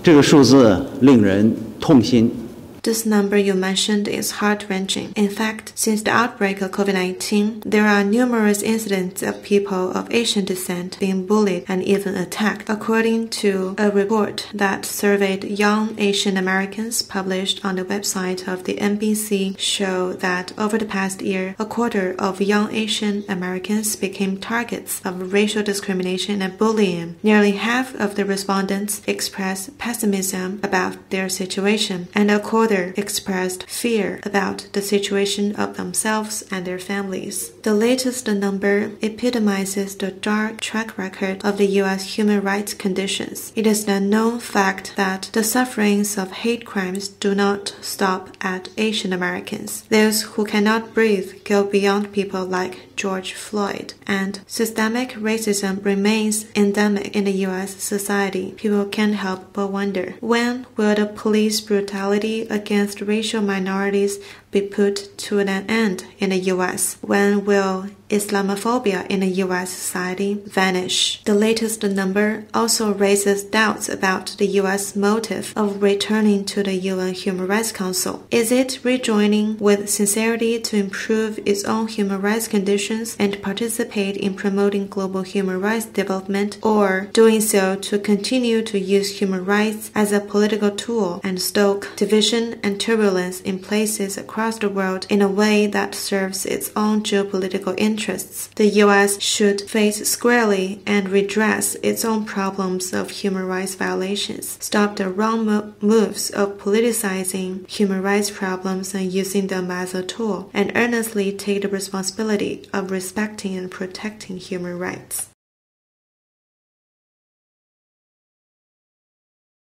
这个数字令人痛心。This number you mentioned is heart-wrenching. In fact, since the outbreak of COVID-19, there are numerous incidents of people of Asian descent being bullied and even attacked. According to a report that surveyed young Asian Americans published on the website of the NBC, show that over the past year, a quarter of young Asian Americans became targets of racial discrimination and bullying. Nearly half of the respondents expressed pessimism about their situation, and a quarter expressed fear about the situation of themselves and their families. The latest number epitomizes the dark track record of the U.S. human rights conditions. It is a known fact that the sufferings of hate crimes do not stop at Asian Americans. Those who cannot breathe go beyond people like George Floyd, and systemic racism remains endemic in the U.S. society. People can't help but wonder, when will the police brutality against racial minorities be put to an end in the U.S.? When will Islamophobia in the U.S. society vanish? The latest number also raises doubts about the U.S. motive of returning to the UN Human Rights Council. Is it rejoining with sincerity to improve its own human rights conditions and participate in promoting global human rights development, or doing so to continue to use human rights as a political tool and stoke division and turbulence in places across the world in a way that serves its own geopolitical interests? The U.S. should face squarely and redress its own problems of human rights violations, stop the wrong moves of politicizing human rights problems and using them as a tool, and earnestly take the responsibility of respecting and protecting human rights.